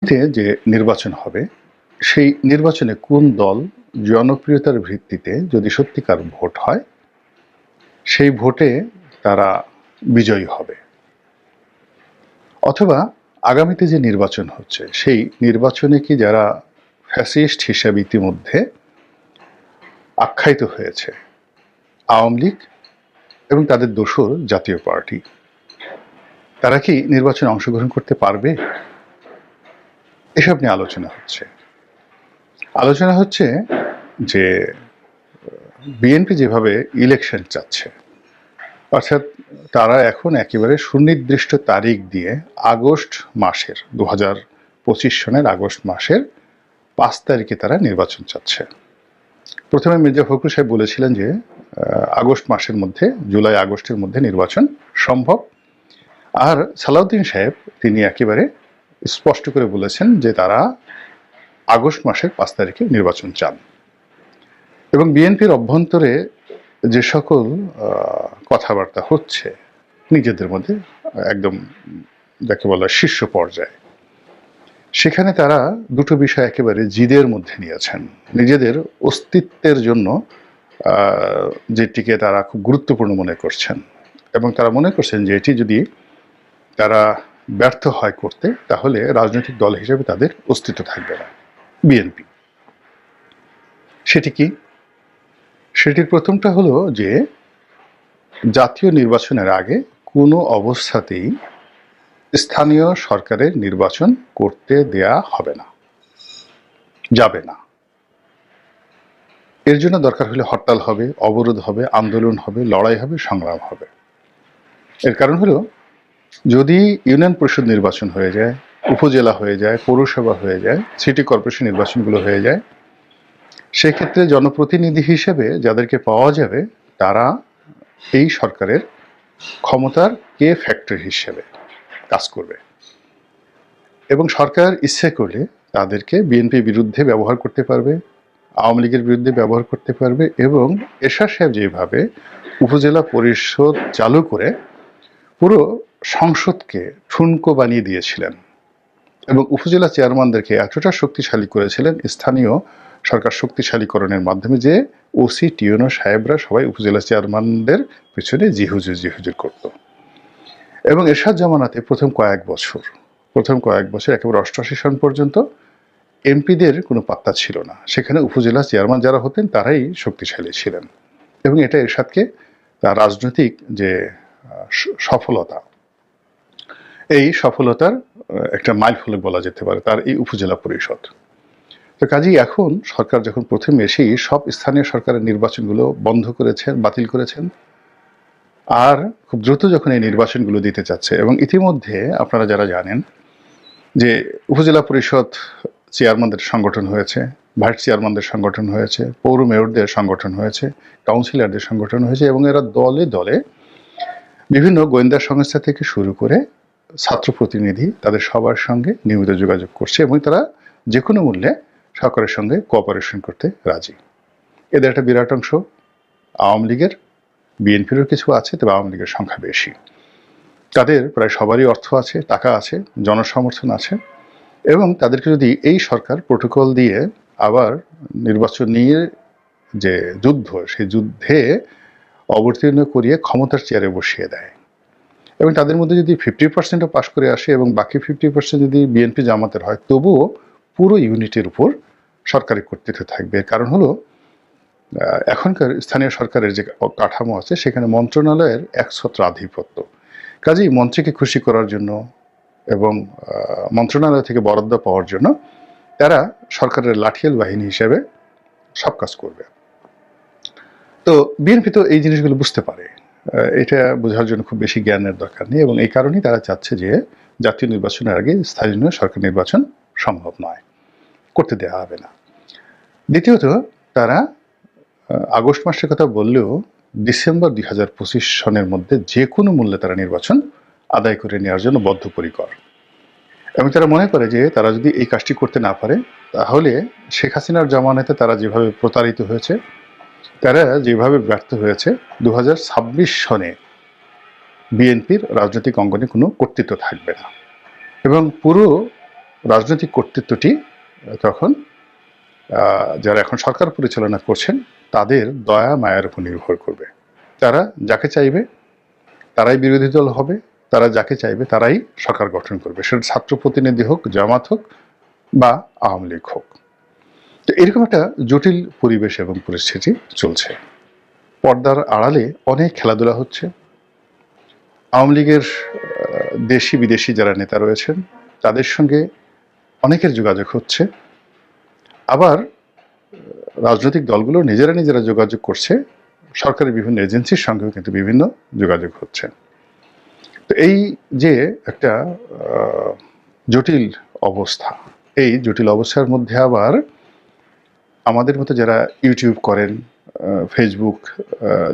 যে নির্বাচন হবে, সেই নির্বাচনে কোন দল জনপ্রিয়তার ভিত্তিতে যদি সত্যিকার ভোট হয়, সেই ভোটে তারা বিজয়ী হবে। অথবা আগামীতে যে নির্বাচন হচ্ছে, সেই নির্বাচনে কি যারা ফ্যাসিস্ট হিসেবে ইতিমধ্যে আখ্যায়িত হয়েছে, আওয়ামী লীগ এবং তাদের দোসর জাতীয় পার্টি, তারা কি নির্বাচনে অংশগ্রহণ করতে পারবে? এসব নিয়ে আলোচনা হচ্ছে যে বিএনপি যেভাবে ইলেকশন চাচ্ছে, অর্থাৎ তারা এখন একেবারে সুনির্দিষ্ট তারিখ দিয়ে আগস্ট মাসের 2025 সনের আগস্ট মাসের 5 তারিখে তারা নির্বাচন চাচ্ছে। প্রথমে মির্জা ফখরুল সাহেব বলেছিলেন যে আগস্ট মাসের মধ্যে, জুলাই আগস্টের মধ্যে নির্বাচন সম্ভব। আর সালাউদ্দিন সাহেব তিনি একেবারে স্পষ্ট করে বলেছেন যে তারা আগস্ট মাসের 5 তারিখে নির্বাচন চান। এবং বিএনপির অভ্যন্তরে যে সকল কথাবার্তা হচ্ছে নিজেদের মধ্যে, একদম যাকে বলা শীর্ষ পর্যায়ে, সেখানে তারা দুটো বিষয় একেবারে জিদের মধ্যে নিয়েছেন। নিজেদের অস্তিত্বের জন্য যেটিকে তারা খুব গুরুত্বপূর্ণ মনে করছেন, এবং তারা মনে করছেন যে এটি যদি তারা ব্যর্থ হয় করতে, তাহলে রাজনৈতিক দল হিসেবে তাদের অস্তিত্ব থাকবে না। বিএনপি সেটি কি? সেটির প্রথমটা হলো যে জাতীয় নির্বাচনের আগে কোনো অবস্থাতেই স্থানীয় সরকারের নির্বাচন করতে দেয়া হবে না, যাবে না। এর জন্য দরকার হলে হরতাল হবে, অবরোধ হবে, আন্দোলন হবে, লড়াই হবে, সংগ্রাম হবে। এর কারণ হলো, যদি ইউনিয়ন পরিষদ নির্বাচন হয়ে যায়, উপজেলা হয়ে যায়, পৌরসভা হয়ে যায়, সিটি কর্পোরেশন নির্বাচনগুলো হয়ে যায়, সেক্ষেত্রে জনপ্রতিনিধি হিসেবে যাদেরকে পাওয়া যাবে, তারা এই সরকারের ক্ষমতার কে ফ্যাক্টর হিসেবে কাজ করবে। এবং সরকার ইচ্ছে করলে তাদেরকে বিএনপির বিরুদ্ধে ব্যবহার করতে পারবে, আওয়ামী লীগের বিরুদ্ধে ব্যবহার করতে পারবে। এবং এরশাদ সাহেব যেভাবে উপজেলা পরিষদ চালু করে পুরো সংসদকে ঠুনকো বানিয়ে দিয়েছিলেন, এবং উপজেলা চেয়ারম্যানদেরকে এতটা শক্তিশালী করেছিলেন স্থানীয় সরকার শক্তিশালীকরণের মাধ্যমে, যে ওসি টিউনো সাহেবরা সবাই উপজেলা চেয়ারম্যানদের পিছনে জিহুজুর করত। এবং এরশাদ জামানাতে প্রথম কয়েক বছর একেবারে 88 সন পর্যন্ত এমপিদের কোনো পাত্তা ছিল না। সেখানে উপজেলা চেয়ারম্যান যারা হতেন তারাই শক্তিশালী ছিলেন। এবং এটা এরশাদকে তার রাজনৈতিক যে সফলতা, এই সফলতার একটা মাইল ফলক বলা যেতে পারে তার এই উপজেলা পরিষদ। তো কাজেই এখন সরকার যখন প্রথমে এসেই সব স্থানীয় সরকারের নির্বাচনগুলো বন্ধ করেছেন, বাতিল করেছেন, আর খুব দ্রুত যখন এই নির্বাচনগুলো দিতে চাচ্ছে, এবং ইতিমধ্যে আপনারা যারা জানেন যে উপজেলা পরিষদ চেয়ারম্যানদের সংগঠন হয়েছে, ভাইস চেয়ারম্যানদের সংগঠন হয়েছে, পৌর মেয়রদের সংগঠন হয়েছে, কাউন্সিলরদের সংগঠন হয়েছে, এবং এরা দলে দলে বিভিন্ন গোয়েন্দা সংস্থা থেকে শুরু করে ছাত্র প্রতিনিধি, তাদের সবার সঙ্গে নিয়মিত যোগাযোগ করছে, এবং তারা যে কোনো মূল্যে সরকারের সঙ্গে কোঅপারেশন করতে রাজি। এদের একটা বিরাট অংশ আওয়ামী লীগের, বিএনপিরও কিছু আছে, তবে আওয়ামী লীগের সংখ্যা বেশি। তাদের প্রায় সবারই অর্থ আছে, টাকা আছে, জনসমর্থন আছে, এবং তাদেরকে যদি এই সরকার প্রোটোকল দিয়ে আবার নির্বাচন নিয়ে যে যুদ্ধ, সেই যুদ্ধে অবতীর্ণ করিয়ে ক্ষমতার চেয়ারে বসিয়ে দেয়, এবং তাদের মধ্যে যদি 50%ও পাশ করে আসে এবং বাকি 50% যদি বিএনপি জামাতের হয়, তবুও পুরো ইউনিটের উপর সরকারি কর্তৃত্ব থাকবে। কারণ হলো, এখনকার স্থানীয় সরকারের যে কাঠামো আছে, সেখানে মন্ত্রণালয়ের একছত্র আধিপত্য। কাজেই মন্ত্রীকে খুশি করার জন্য এবং মন্ত্রণালয় থেকে বরাদ্দ পাওয়ার জন্য তারা সরকারের লাঠিয়াল বাহিনী হিসেবে সব কাজ করবে। তো বিএনপি তো এই জিনিসগুলো বুঝতে পারে, এটা বোঝার জন্য খুব বেশি জ্ঞানের দরকার নেই, এবং এই কারণেই তারা চাচ্ছে যে জাতীয় নির্বাচনের আগে স্থানীয় সরকার নির্বাচন সম্ভব নয়, করতে দেওয়া হবে না। দ্বিতীয়ত, তারা আগস্ট মাসের কথা বললেও ডিসেম্বর 2025 সনের মধ্যে যে কোনো মূল্যে তারা নির্বাচন আদায় করে নেওয়ার জন্য বদ্ধপরিকর। এবং তারা মনে করে যে তারা যদি এই কাজটি করতে না পারে, তাহলে শেখ হাসিনার জামানাতে তারা যেভাবে প্রতারিত হয়েছে, তারা যেভাবে ব্যর্থ হয়েছে, 2026 সনে বিএনপির রাজনৈতিক অঙ্গনে কোনো কর্তৃত্ব থাকবে না, এবং পুরো রাজনৈতিক কর্তৃত্বটি তখন যারা এখন সরকার পরিচালনা করছেন তাদের দয়া মায়ার উপর নির্ভর করবে। তারা যাকে চাইবে তারাই বিরোধী দল হবে, তারা যাকে চাইবে তারাই সরকার গঠন করবে, সেটা ছাত্র প্রতিনিধি হোক, জামাত হোক বা আওয়ামী লীগ হোক। তো এরকম একটা জটিল পরিবেশ এবং পরিস্থিতি চলছে। পর্দার আড়ালে অনেক খেলাধুলা হচ্ছে। আওয়ামী লীগের দেশি বিদেশি যারা নেতা রয়েছেন তাদের সঙ্গে অনেকের যোগাযোগ হচ্ছে, আবার রাজনৈতিক দলগুলো নিজেরা যোগাযোগ করছে, সরকারের বিভিন্ন এজেন্সির সঙ্গেও কিন্তু বিভিন্ন যোগাযোগ হচ্ছে। তো এই যে একটা জটিল অবস্থা, এই জটিল অবস্থার মধ্যে আবার আমাদের মতো যারা ইউটিউব করেন, ফেসবুক,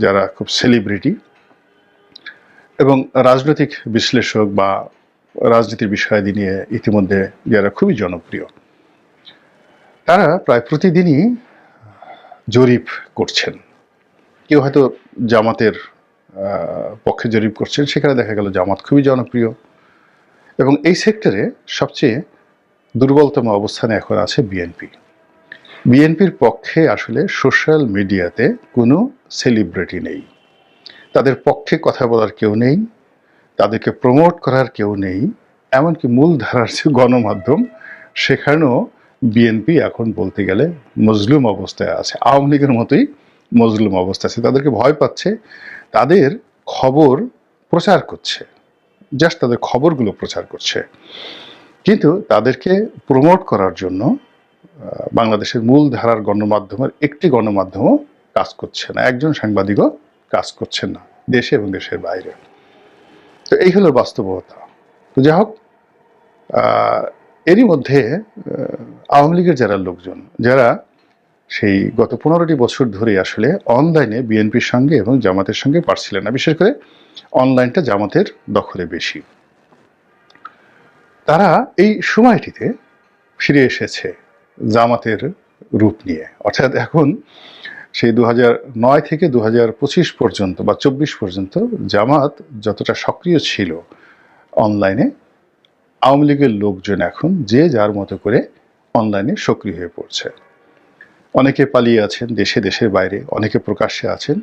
যারা খুব সেলিব্রিটি এবং রাজনৈতিক বিশ্লেষক বা রাজনীতির বিষয়াদি নিয়ে ইতিমধ্যে যারা খুবই জনপ্রিয়, তারা প্রায় প্রতিদিনই জরিপ করছেন। কেউ হয়তো জামাতের পক্ষে জরিপ করছেন, সেখানে দেখা গেল জামাত খুবই জনপ্রিয় এবং এই সেক্টরে সবচেয়ে দুর্বলতম অবস্থানে এখন আছে বিএনপি। বিএনপির পক্ষে আসলে সোশ্যাল মিডিয়াতে কোনো সেলিব্রিটি নেই, তাদের পক্ষে কথা বলার কেউ নেই, তাদেরকে প্রমোট করার কেউ নেই, এমনকি মূলধারার যে গণমাধ্যম সেখানেও বিএনপি এখন বলতে গেলে মজলুম অবস্থায় আছে, আওয়ামী লীগের মতোই মজলুম অবস্থা আছে। তাদেরকে ভয় পাচ্ছে, তাদের খবর প্রচার করছে, জাস্ট তাদের খবরগুলো প্রচার করছে, কিন্তু তাদেরকে প্রমোট করার জন্য বাংলাদেশের মূল ধারার গণমাধ্যমের একটি গণমাধ্যমও কাজ করছে না, একজন সাংবাদিকও কাজ করছেন না দেশে এবং দেশের বাইরে। তো এই হলো বাস্তবতা। তো যাই হোক, এরই মধ্যে আওয়ামী লীগের যারা লোকজন, যারা সেই গত 15টি বছর ধরে আসলে অনলাইনে বিএনপির সঙ্গে এবং জামাতের সঙ্গে পারছিলেন না, বিশেষ করে অনলাইনটা জামাতের দখলে বেশি, তারা এই সময়টিতে ফিরে এসেছে জামাতের রূপ নিয়ে। অর্থাৎ এখন সেই 2009 থেকে 2025 পর্যন্ত বা 24 পর্যন্ত জামাত যতটা সক্রিয় ছিল অনলাইনে, আওয়ামী লীগের লোকজন এখন যে যার মতো করে অনলাইনে সক্রিয় হয়ে পড়ছে। অনেকে পালিয়ে আছেন দেশে, দেশের বাইরে, অনেকে প্রকাশ্যে আছেন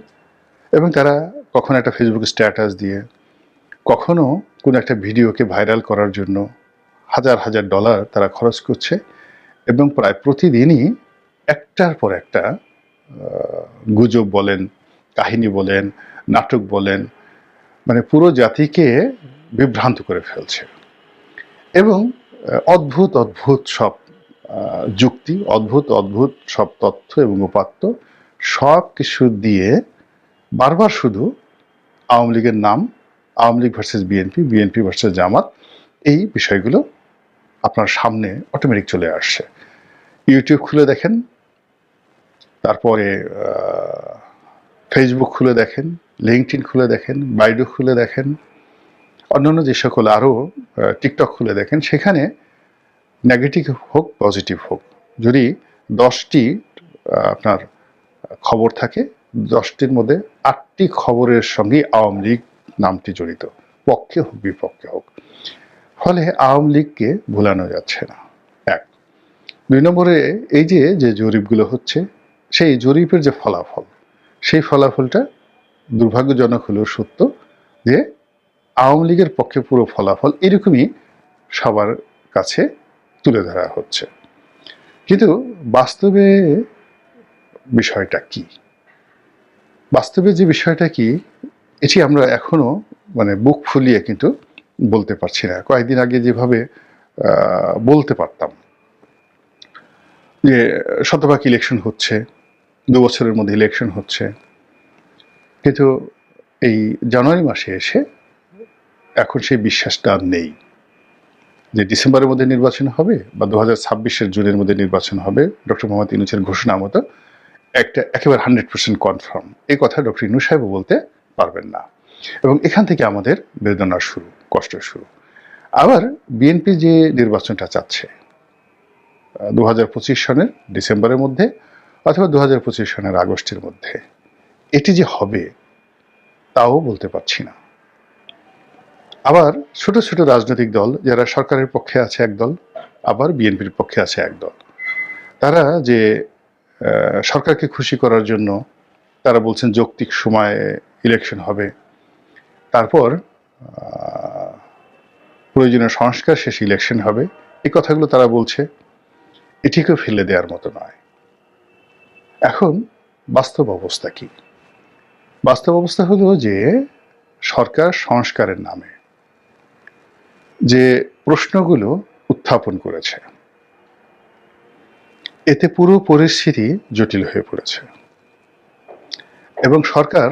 এবং তারা কখনো একটা ফেসবুক স্ট্যাটাস দিয়ে, কখনো কোনো একটা ভিডিওকে ভাইরাল করার জন্য হাজার হাজার ডলার তারা খরচ করছে এবং প্রায় প্রতিদিনই একটার পর একটা গুজব বলেন, কাহিনী বলেন, নাটক বলেন, মানে পুরো জাতিকে বিভ্রান্ত করে ফেলছে এবং অদ্ভুত অদ্ভুত সব যুক্তি, অদ্ভুত অদ্ভুত সব তথ্য এবং উপাত্ত সব কিছু দিয়ে বারবার শুধু আওয়ামী লীগের নাম, Awami League versus BNP, BNP versus Jamaat, এই বিষয়গুলো আপনার সামনে অটোমেটিক চলে আসছে। ইউটিউব খুলে দেখেন, তারপরে ফেসবুক খুলে দেখেন, লিঙ্কডইন খুলে দেখেন, বাইডু খুলে দেখেন, অন্যান্য যে সকল আরও টিকটক খুলে দেখেন, সেখানে নেগেটিভ হোক পজিটিভ হোক, যদি 10টি আপনার খবর থাকে, 10টির মধ্যে 8টি খবরের সঙ্গে আওয়ামী লীগ নামটি জড়িত, পক্ষে হোক বিপক্ষে হোক। ফলে আওয়ামী লীগকে ভুলানো যাচ্ছে না। এক, 2 নম্বরে এই যে জরিপগুলো হচ্ছে, সেই জরিপের যে ফলাফল, সেই ফলাফলটা দুর্ভাগ্যজনক হলেও সত্য যে আওয়ামী লীগের পক্ষে পুরো ফলাফল এরকমই সবার কাছে তুলে ধরা হচ্ছে। কিন্তু বাস্তবে বিষয়টা কি, বাস্তবে যে বিষয়টা কি, এটি আমরা এখনো মানে বুক ফুলিয়ে কিন্তু বলতে পারছি না। কয়েকদিন আগে যেভাবে বলতে পারতাম যে শতভাগ ইলেকশন হচ্ছে, 2 বছরের মধ্যে ইলেকশন হচ্ছে, কিন্তু এই জানুয়ারি মাসে এসে এখন সেই বিশ্বাসটা আর নেই যে ডিসেম্বরের মধ্যে নির্বাচন হবে বা 2026-এর জুনের মধ্যে নির্বাচন হবে। ডক্টর মোহাম্মদ ইউনূসের ঘোষণা মতো একটা একেবারে 100% কনফার্ম, এই কথা ডক্টর ইউনূস সাহেবও বলতে পারবেন না এবং এখান থেকে আমাদের বেদনার শুরু, কষ্টের শুরু। আবার বিএনপি যে নির্বাচনটা চাচ্ছে 2025 সনের ডিসেম্বরের মধ্যে অথবা 2025 সনের আগস্টের মধ্যে, এটি যে হবে তাও বলতে পারছি না। আবার ছোট ছোট রাজনৈতিক দল যারা সরকারের পক্ষে আছে একদল, আবার বিএনপির পক্ষে আছে একদল। তারা যে সরকারকে খুশি করার জন্য তারা বলছেন যৌক্তিক সময়ে ইলেকশন হবে, তারপর প্রয়োজনীয় সংস্কার শেষে ইলেকশন হবে, এই কথাগুলো তারা বলছে, এটিকেও ফেলে দেওয়ার মতো নয়। এখন বাস্তব অবস্থা কি? বাস্তব অবস্থা হলো যে সরকার সংস্কারের নামে যে প্রশ্নগুলো উত্থাপন করেছে, এতে পুরো পরিস্থিতি জটিল হয়ে পড়েছে এবং সরকার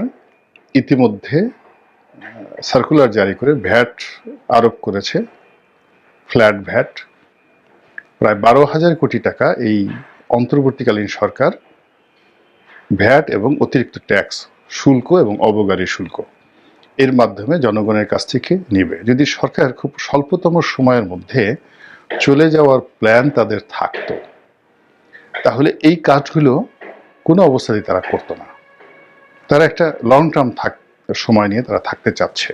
ইতিমধ্যে সার্কুলার জারি করে ভ্যাট আরোপ করেছে, ফ্ল্যাট ভ্যাট প্রায় 12,000 কোটি টাকা এই অন্তর্বর্তীকালীন সরকার ভ্যাট এবং অতিরিক্ত ট্যাক্স, শুল্ক এবং অবগারি শুল্ক এর মাধ্যমে জনগণের কাছ থেকে নেবে। যদি সরকার খুব স্বল্পতম সময়ের মধ্যে চলে যাওয়ার প্ল্যান তাদের থাকতো, তাহলে এই কাজগুলো কোনো অবস্থাতেই তারা করতো না। তারা একটা লং টার্ম সময় নিয়ে তারা থাকতে চাচ্ছে।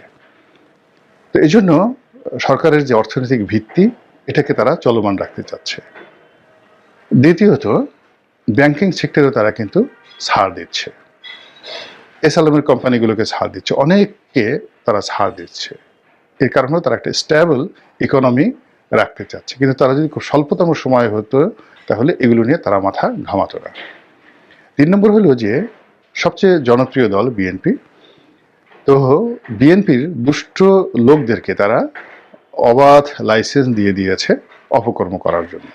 তো এই জন্য সরকারের যে অর্থনৈতিক ভিত্তি, এটাকে তারা চলমান রাখতে চাচ্ছে। দ্বিতীয়ত, ব্যাংকিং সেক্টরে তারা কিন্তু ছাড় দিচ্ছে, এসএলএমের কোম্পানিগুলোকে ছাড় দিচ্ছে, অনেককে তারা ছাড় দিচ্ছে। এর কারণে তারা একটা স্টেবল ইকোনমি রাখতে চাচ্ছে। কিন্তু তারা যদি খুব স্বল্পতম সময় হতো, তাহলে এগুলো নিয়ে তারা মাথা ঘামাতো না। 3 নম্বর হলো যে সবচেয়ে জনপ্রিয় দল বিএনপি। তো বিএনপির দুষ্ট লোকদেরকে তারা অবাধ লাইসেন্স দিয়ে দিয়েছে অপকর্ম করার জন্য।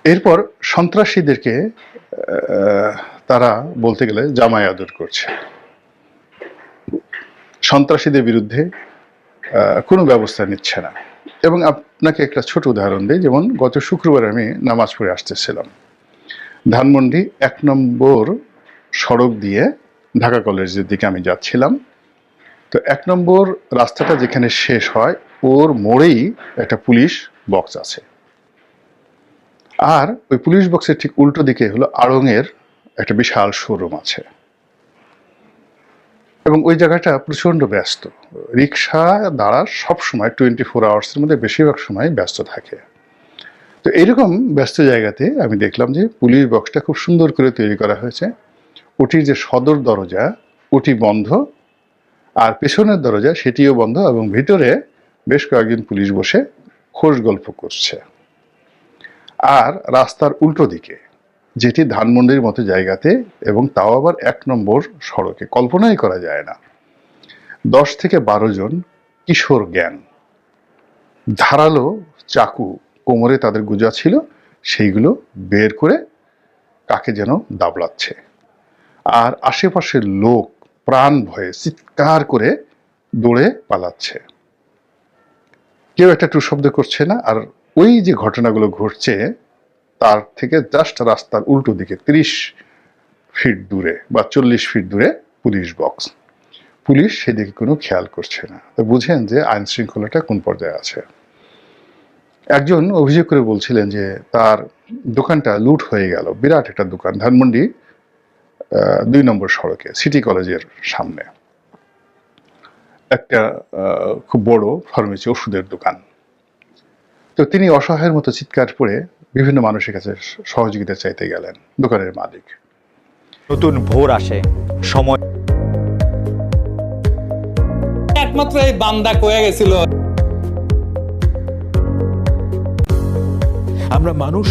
এরপর সন্ত্রাসীদেরকে তারা বলতে গেলে জামাই আদর করছে। সন্ত্রাসীদের বিরুদ্ধে কোনো ব্যবস্থা নিচ্ছে না। এবং আপনাকে একটা ছোট উদাহরণ দিই, যেমন গত শুক্রবার আমি নামাজ পড়ে আসতেছিলাম, ধানমন্ডি 1 নম্বর সড়ক দিয়ে ঢাকা কলেজের দিকে আমি যাচ্ছিলাম। তো 1 নম্বর রাস্তাটা যেখানে শেষ হয়, ওর মোড়েই একটা পুলিশ বক্স আছে, আর ওই পুলিশ বক্সের ঠিক উল্টো দিকে হলো আড়ংয়ের একটা বিশাল শোরুম আছে এবং ওই জায়গাটা প্রচন্ড ব্যস্ত। রিক্সা দ্বারা সবসময় 24 আওয়ার্সের মধ্যে বেশিরভাগ সময় ব্যস্ত থাকে। তো এইরকম ব্যস্ত জায়গাতে আমি দেখলাম যে পুলিশ বক্সটা খুব সুন্দর করে তৈরি করা হয়েছে। ওটির যে সদর দরজা, ওটি বন্ধ, আর পেছনের দরজা সেটিও বন্ধ, এবং ভিতরে বেশ কয়েকজন পুলিশ বসে খোশ গল্প করছে। আর রাস্তার উল্টো দিকে, যেটি ধানমন্ডির মতো জায়গাতে, এবং তাও আবার 1 নম্বর সড়কে, কল্পনাই করা যায় না, 10 থেকে 12 জন কিশোর গ্যাং ধারালো চাকু কোমরে তাদের গুজা ছিল, সেইগুলো বের করে কাকে যেন দাবলাচ্ছে। আর আশেপাশের লোক প্রাণ ভয়ে চিৎকার করে দৌড়ে পালাচ্ছে, কেউ একটা টু শব্দ করছে না। আর ওই যে ঘটনাগুলো ঘটছে, তার থেকে জাস্ট রাস্তার উল্টো দিকে 30 ফিট দূরে বা 40 ফিট দূরে পুলিশ বক্স। পুলিশ সেদিকে কোনো খেয়াল করছে না। তো বুঝেন যে আইন শৃঙ্খলাটা কোন পর্যায়ে আছে। একজন অভিযোগ করে বলছিলেন যে তার দোকানটা লুট হয়ে গেল, বিরাট একটা দোকান, ধানমন্ডি 2 নম্বর সড়কে সিটি কলেজের সামনে একটা খুব বড় ফার্মেসি, ওষুধের দোকান। তো তিনি অসহায়ের মতো চিৎকার করে বিভিন্ন মানুষের কাছে সহযোগিতা চাইতে গেলেন দোকানের মালিক। নতুন ভোর আসে, সময় একমাত্র এই বান্দা কয়ে গেছিল, আমরা মানুষ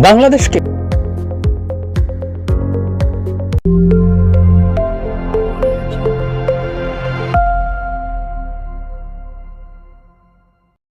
বাংলাদেশকে